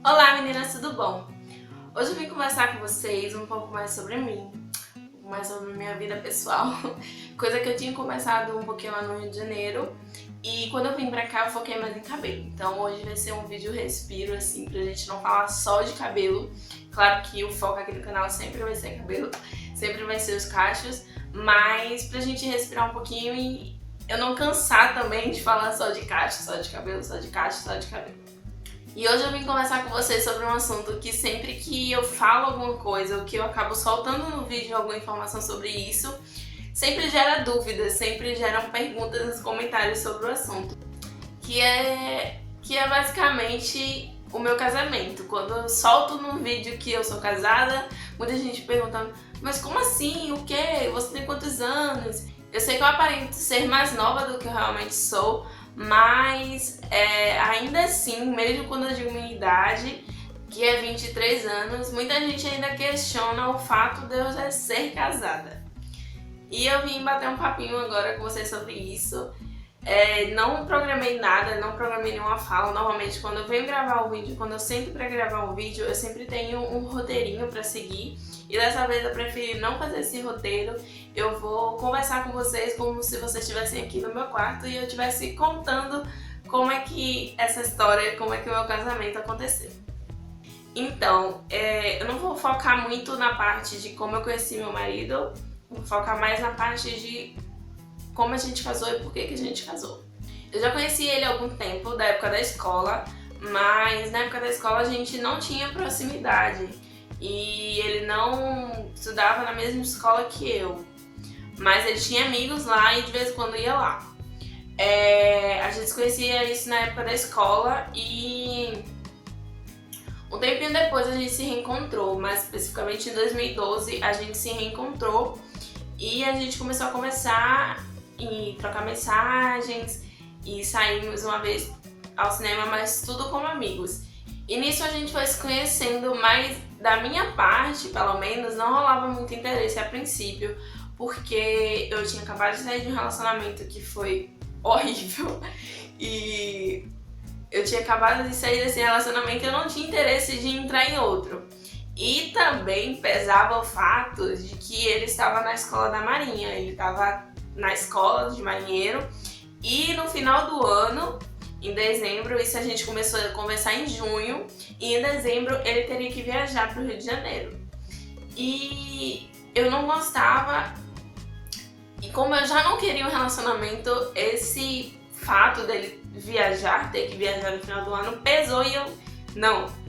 Olá meninas, tudo bom? Hoje eu vim conversar com vocês um pouco mais sobre mim, um pouco mais sobre minha vida pessoal, coisa que eu tinha começado um pouquinho lá no Rio de Janeiro e quando eu vim pra cá eu foquei mais em cabelo. Então hoje vai ser um vídeo respiro assim, pra gente não falar só de cabelo. Claro que o foco aqui no canal sempre vai ser cabelo, sempre vai ser os cachos, mas pra gente respirar um pouquinho e eu não cansar também de falar só de cacho, só de cabelo, só de cacho, só de cabelo. E hoje eu vim conversar com vocês sobre um assunto que sempre que eu falo alguma coisa ou que eu acabo soltando no vídeo alguma informação sobre isso, sempre gera dúvidas, sempre geram perguntas nos comentários sobre o assunto. Que é basicamente o meu casamento. Quando eu solto num vídeo que eu sou casada, muita gente perguntando: mas como assim? O quê? Você tem quantos anos? Eu sei que eu aparento ser mais nova do que eu realmente sou, mas ainda assim, mesmo quando eu digo minha idade, que é 23 anos, muita gente ainda questiona o fato de eu já ser casada. E eu vim bater um papinho agora com vocês sobre isso. Não programei nada, não programei nenhuma fala. Normalmente quando eu venho gravar um vídeo, quando eu sento pra gravar um vídeo, eu sempre tenho um roteirinho pra seguir. E dessa vez eu preferi não fazer esse roteiro. Eu vou conversar com vocês como se vocês estivessem aqui no meu quarto e eu estivesse contando como é que essa história, como é que o meu casamento aconteceu. Então, eu não vou focar muito na parte de como eu conheci meu marido, vou focar mais na parte de como a gente casou e por que a gente casou. Eu já conheci ele há algum tempo, da época da escola, mas na época da escola a gente não tinha proximidade e ele não estudava na mesma escola que eu, mas ele tinha amigos lá e de vez em quando ia lá. A gente se conhecia isso na época da escola e um tempinho depois a gente se reencontrou, mais especificamente em 2012 a gente se reencontrou e a gente começou a conversar e trocar mensagens e saímos uma vez ao cinema, mas tudo como amigos. E nisso a gente foi se conhecendo, mas da minha parte, pelo menos, não rolava muito interesse a princípio, porque eu tinha acabado de sair de um relacionamento que foi horrível e eu tinha acabado de sair desse relacionamento e eu não tinha interesse de entrar em outro. E também pesava o fato de que ele estava na escola da Marinha, ele estava na escola de marinheiro e no final do ano, em dezembro, isso a gente começou a conversar em junho e em dezembro ele teria que viajar para o Rio de Janeiro. E eu não gostava e como eu já não queria um relacionamento, esse fato dele viajar, ter que viajar no final do ano, pesou e eu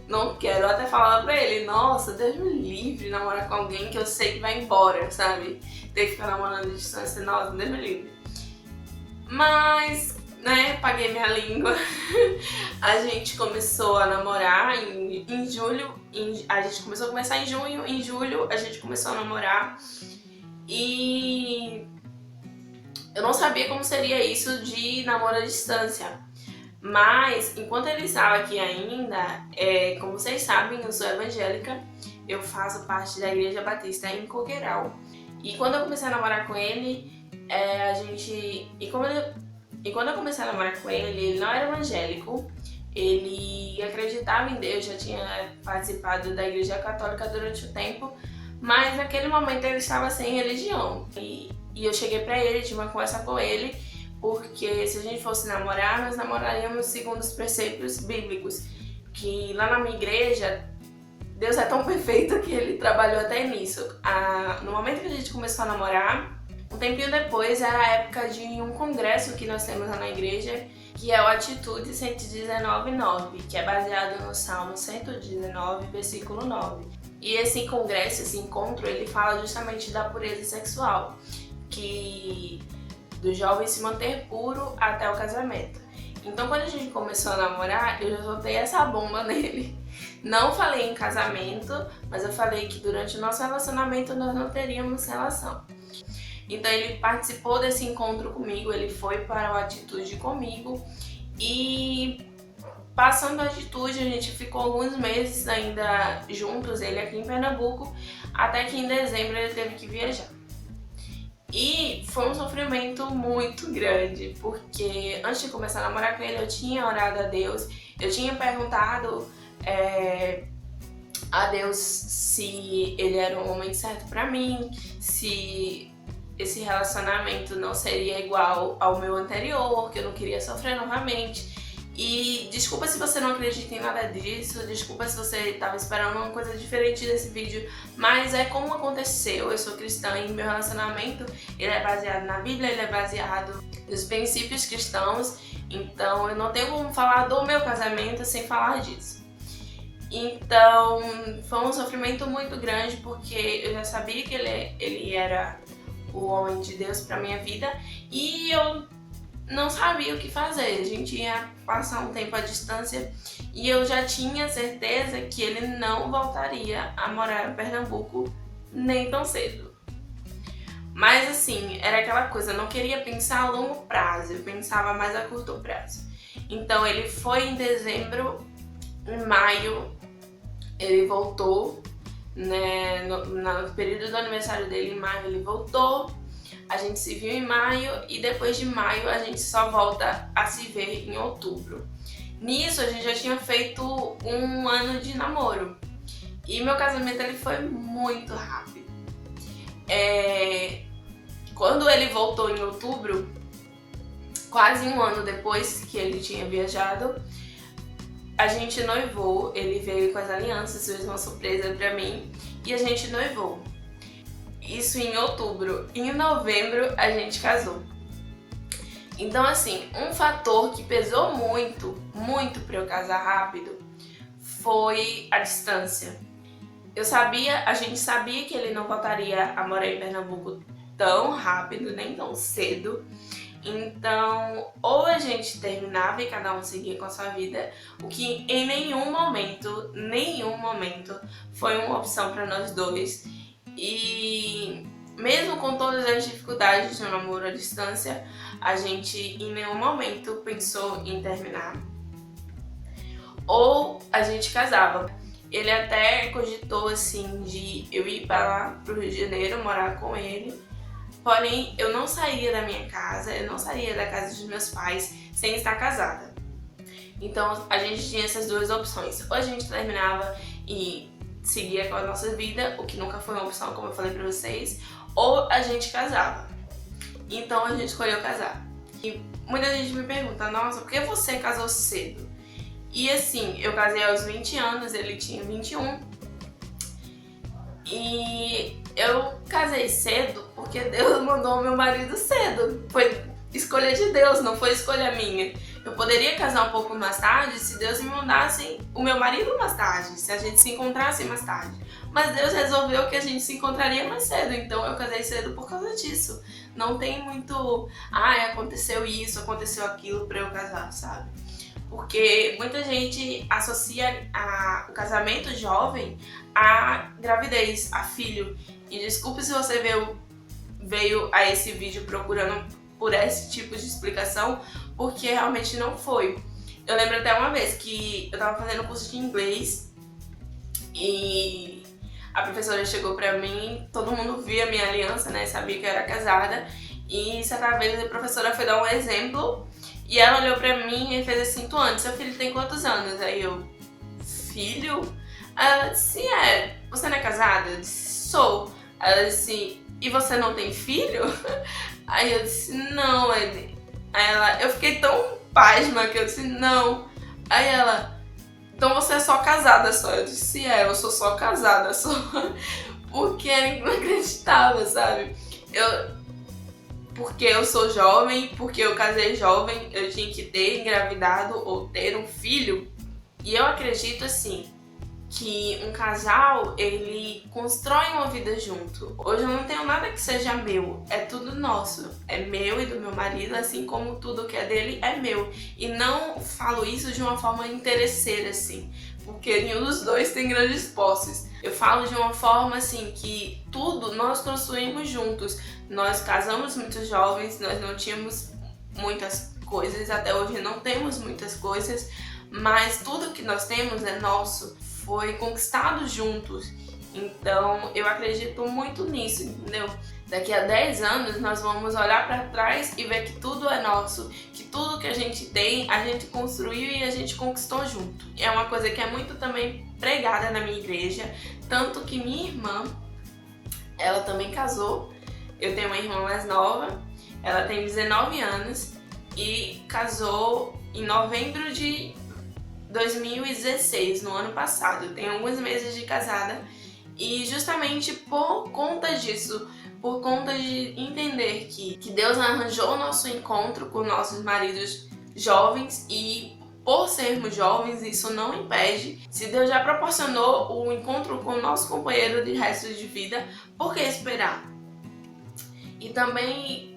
não quero. Eu até falava pra ele: nossa, Deus me livre namorar com alguém que eu sei que vai embora, sabe? Ter que ficar namorando de distância, nossa, Deus me livre. Mas, né, paguei minha língua. A gente começou a namorar em julho, a gente começou a conversar em junho, em julho a gente começou a namorar. E eu não sabia como seria isso de namoro à distância. Mas, enquanto ele estava aqui ainda, como vocês sabem, eu sou evangélica, eu faço parte da Igreja Batista em Coqueiral. E quando eu comecei a namorar com ele, quando eu comecei a namorar com ele não era evangélico, ele acreditava em Deus, já tinha participado da Igreja Católica durante o tempo, mas naquele momento ele estava sem religião. E eu cheguei pra ele, tive uma conversa com ele, porque se a gente fosse namorar, nós namoraríamos segundo os preceitos bíblicos, que lá na minha igreja, Deus é tão perfeito que ele trabalhou até nisso. No momento que a gente começou a namorar, um tempinho depois, era a época de um congresso que nós temos lá na igreja, que é o Atitude 119:9, que é baseado no Salmo 119, versículo 9. E esse congresso, esse encontro, ele fala justamente da pureza sexual, que do jovem se manter puro até o casamento. Então quando a gente começou a namorar, eu já soltei essa bomba nele. Não falei em casamento, mas eu falei que durante o nosso relacionamento nós não teríamos relação. Então ele participou desse encontro comigo, ele foi para o Atitude comigo e passando a Atitude a gente ficou alguns meses ainda juntos, ele aqui em Pernambuco, até que em dezembro ele teve que viajar. E foi um sofrimento muito grande, porque antes de começar a namorar com ele eu tinha orado a Deus, eu tinha perguntado a Deus se ele era o homem certo pra mim, se esse relacionamento não seria igual ao meu anterior, que eu não queria sofrer novamente. E desculpa se você não acredita em nada disso, desculpa se você estava esperando uma coisa diferente desse vídeo, mas é como aconteceu. Eu sou cristã e meu relacionamento ele é baseado na Bíblia, ele é baseado nos princípios cristãos, então eu não tenho como falar do meu casamento sem falar disso. Então foi um sofrimento muito grande porque eu já sabia que ele era o homem de Deus para minha vida e eu não sabia o que fazer. A gente ia passar um tempo à distância e eu já tinha certeza que ele não voltaria a morar em Pernambuco nem tão cedo. Mas assim, era aquela coisa, eu não queria pensar a longo prazo, eu pensava mais a curto prazo. Então ele foi em dezembro, em maio ele voltou, né, no período do aniversário dele, em maio ele voltou. A gente se viu em maio e depois de maio a gente só volta a se ver em outubro. Nisso a gente já tinha feito um ano de namoro e meu casamento ele foi muito rápido. Quando ele voltou em outubro, quase um ano depois que ele tinha viajado, a gente noivou. Ele veio com as alianças, fez uma surpresa pra mim e a gente noivou. Isso em outubro. Em novembro a gente casou. Então assim, um fator que pesou muito, muito pra eu casar rápido foi a distância. A gente sabia que ele não voltaria a morar em Pernambuco tão rápido, nem tão cedo. Então, ou a gente terminava e cada um seguia com a sua vida, o que em nenhum momento foi uma opção para nós dois. E mesmo com todas as dificuldades do namoro à distância, a gente em nenhum momento pensou em terminar. Ou a gente casava. Ele até cogitou assim de eu ir para lá pro Rio de Janeiro morar com ele. Porém, eu não sairia da minha casa, eu não sairia da casa dos meus pais sem estar casada. Então a gente tinha essas duas opções. Ou a gente terminava e seguia com a nossa vida, o que nunca foi uma opção, como eu falei pra vocês, ou a gente casava. Então a gente escolheu casar. E muita gente me pergunta, nossa, por que você casou cedo? E assim, eu casei aos 20 anos, ele tinha 21. E eu casei cedo porque Deus mandou o meu marido cedo. Foi escolha de Deus, não foi escolha minha. Eu poderia casar um pouco mais tarde se Deus me mandasse o meu marido mais tarde, se a gente se encontrasse mais tarde. Mas Deus resolveu que a gente se encontraria mais cedo, então eu casei cedo por causa disso. Não tem muito, aconteceu isso, aconteceu aquilo pra eu casar, sabe? Porque muita gente associa o casamento jovem à gravidez, a filho. E desculpe se você veio a esse vídeo procurando por esse tipo de explicação, porque realmente não foi. Eu lembro até uma vez que eu tava fazendo curso de inglês e a professora chegou pra mim, todo mundo via minha aliança, né, sabia que eu era casada, e certa vez a professora foi dar um exemplo e ela olhou pra mim e fez assim, Tuane, seu filho tem quantos anos? Aí eu, filho? Aí ela disse, você não é casada? Eu disse, sou. Ela disse, e você não tem filho? Aí eu disse, não. Aí eu fiquei tão pasma que eu disse, não. Aí ela, então você é só casada só. Eu disse, eu sou só casada só. Porque era inacreditável, sabe? Porque eu sou jovem, porque eu casei jovem, eu tinha que ter engravidado ou ter um filho. E eu acredito assim, que um casal, ele constrói uma vida junto. Hoje eu não tenho nada que seja meu, é tudo nosso. É meu e do meu marido, assim como tudo que é dele é meu. E não falo isso de uma forma interesseira, assim, porque nenhum dos dois tem grandes posses. Eu falo de uma forma assim que tudo nós construímos juntos. Nós casamos muito jovens, nós não tínhamos muitas coisas, até hoje não temos muitas coisas, mas tudo que nós temos é nosso, foi conquistado juntos. Então eu acredito muito nisso, entendeu? Daqui a 10 anos nós vamos olhar para trás e ver que tudo é nosso, que tudo que a gente tem, a gente construiu e a gente conquistou junto. É uma coisa que é muito também pregada na minha igreja, tanto que minha irmã, ela também casou. Eu tenho uma irmã mais nova, ela tem 19 anos e casou em novembro de 2016, no ano passado. Tem alguns meses de casada e justamente por conta disso, por conta de entender que Deus arranjou o nosso encontro com nossos maridos jovens e por sermos jovens, isso não impede. Se Deus já proporcionou o encontro com o nosso companheiro de resto de vida, por que esperar? E também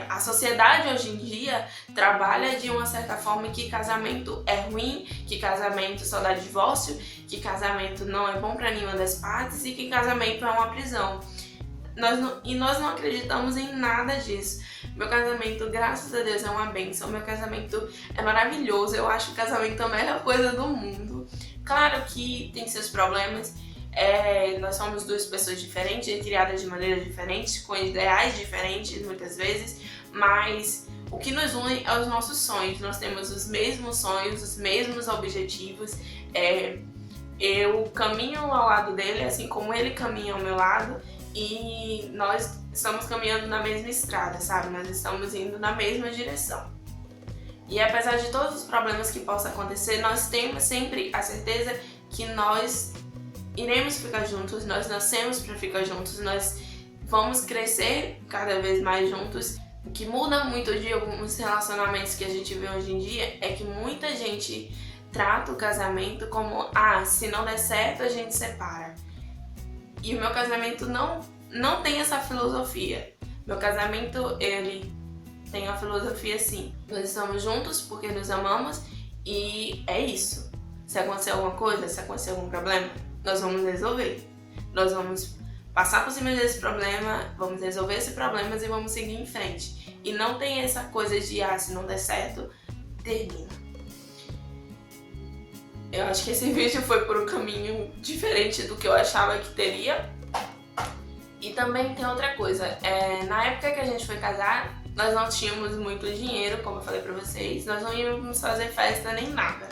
a sociedade hoje em dia trabalha de uma certa forma que casamento é ruim, que casamento só dá divórcio, que casamento não é bom para nenhuma das partes e que casamento é uma prisão. Nós não acreditamos em nada disso. Meu casamento, graças a Deus, é uma bênção. Meu casamento é maravilhoso. Eu acho o casamento a melhor coisa do mundo. Claro que tem seus problemas. Nós somos duas pessoas diferentes, criadas de maneiras diferentes, com ideais diferentes muitas vezes, mas o que nos une é os nossos sonhos. Nós temos os mesmos sonhos, os mesmos objetivos. Eu caminho ao lado dele, assim como ele caminha ao meu lado, e nós estamos caminhando na mesma estrada, sabe? Nós estamos indo na mesma direção. E apesar de todos os problemas que possam acontecer, nós temos sempre a certeza que nós iremos ficar juntos, nós nascemos para ficar juntos, nós vamos crescer cada vez mais juntos. O que muda muito de alguns relacionamentos que a gente vê hoje em dia é que muita gente trata o casamento como, se não der certo a gente separa. E o meu casamento não tem essa filosofia. Meu casamento, ele tem a filosofia assim: nós estamos juntos porque nos amamos e é isso. Se acontecer alguma coisa, se acontecer algum problema, nós vamos resolver. Nós vamos passar por cima desse problema, vamos resolver esse problema e vamos seguir em frente. E não tem essa coisa de, se não der certo, termina. Eu acho que esse vídeo foi por um caminho diferente do que eu achava que teria. E também tem outra coisa, na época que a gente foi casar, nós não tínhamos muito dinheiro, como eu falei pra vocês, nós não íamos fazer festa nem nada.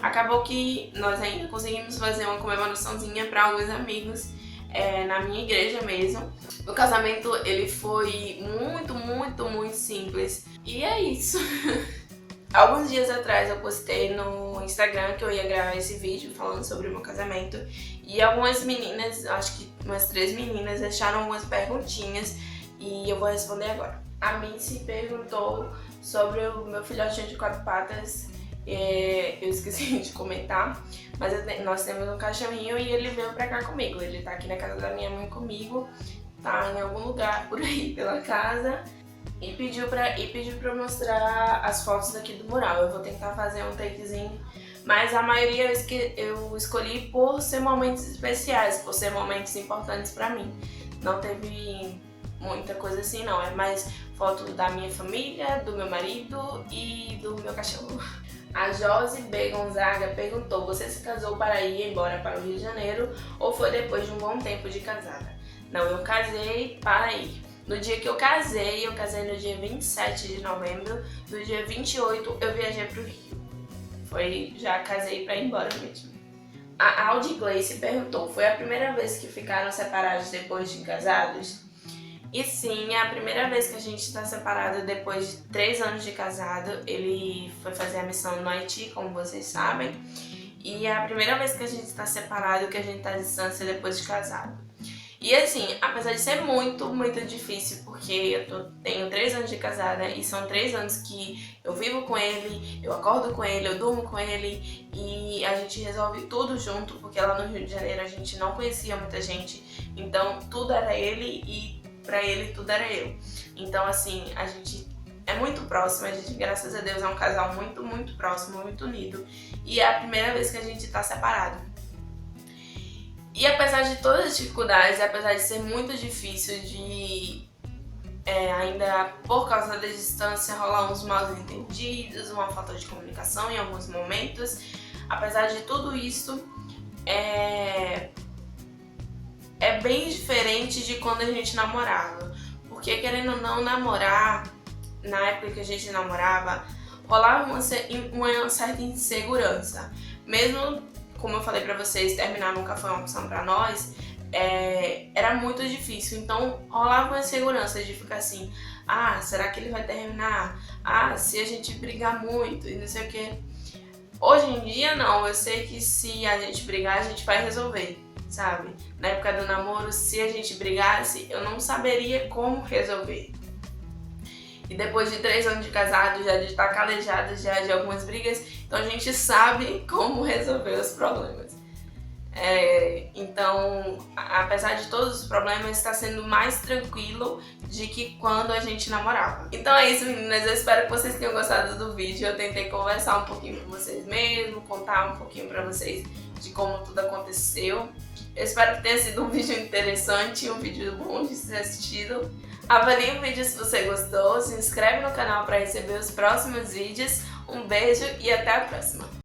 Acabou que nós ainda conseguimos fazer uma comemoraçãozinha para alguns amigos na minha igreja mesmo. O casamento, ele foi muito, muito, muito simples. E é isso. Alguns dias atrás eu postei no Instagram que eu ia gravar esse vídeo falando sobre o meu casamento. E algumas meninas, acho que umas 3 meninas, deixaram algumas perguntinhas e eu vou responder agora. A Mincy perguntou sobre o meu filhotinho de 4 patas. Eu esqueci de comentar, mas nós temos um cachorrinho e ele veio pra cá comigo. Ele tá aqui na casa da minha mãe comigo, tá em algum lugar por aí pela casa. E pediu pra eu mostrar as fotos aqui do mural. Eu vou tentar fazer um takezinho, mas a maioria eu escolhi por ser momentos especiais, por ser momentos importantes pra mim. Não teve muita coisa assim não, é mais foto da minha família, do meu marido e do meu cachorro. A Josi B. Gonzaga perguntou: você se casou para ir embora para o Rio de Janeiro ou foi depois de um bom tempo de casada? Não, eu casei para ir. No dia que eu casei no dia 27 de novembro, no dia 28 eu viajei para o Rio. Já casei para ir embora mesmo. A Audi Gleice perguntou: foi a primeira vez que ficaram separados depois de casados? E sim, é a primeira vez que a gente está separado depois de 3 anos de casado. Ele foi fazer a missão no Haiti, como vocês sabem. E é a primeira vez que a gente está separado, que a gente está à distância depois de casado. E assim, apesar de ser muito, muito difícil, porque eu tenho 3 anos de casada e são 3 anos que eu vivo com ele, eu acordo com ele, eu durmo com ele e a gente resolve tudo junto, porque lá no Rio de Janeiro a gente não conhecia muita gente, então tudo era ele e pra ele tudo era eu. Então assim, a gente é muito próximo, a gente, graças a Deus, é um casal muito, muito próximo, muito unido. E é a primeira vez que a gente tá separado. E apesar de todas as dificuldades, apesar de ser muito difícil de ainda por causa da distância rolar uns mal entendidos, uma falta de comunicação em alguns momentos, apesar de tudo isso, é bem diferente de quando a gente namorava. Porque querendo ou não namorar, na época que a gente namorava, rolava uma certa insegurança. Mesmo, como eu falei pra vocês, terminar nunca foi uma opção pra nós, era muito difícil. Então rolava uma insegurança de ficar assim, ah, será que ele vai terminar? Ah, se a gente brigar muito e não sei o que. Hoje em dia não, eu sei que se a gente brigar, a gente vai resolver, sabe? Na época do namoro, se a gente brigasse, eu não saberia como resolver. E depois de 3 anos de casado, já de estar calejado já de algumas brigas, então a gente sabe como resolver os problemas. Então, apesar de todos os problemas, está sendo mais tranquilo de que quando a gente namorava. Então é isso, meninas, eu espero que vocês tenham gostado do vídeo. Eu tentei conversar um pouquinho com vocês mesmo, contar um pouquinho pra vocês de como tudo aconteceu. Eu espero que tenha sido um vídeo interessante, um vídeo bom de ser assistido. Avalie o vídeo se você gostou, se inscreve no canal para receber os próximos vídeos. Um beijo e até a próxima!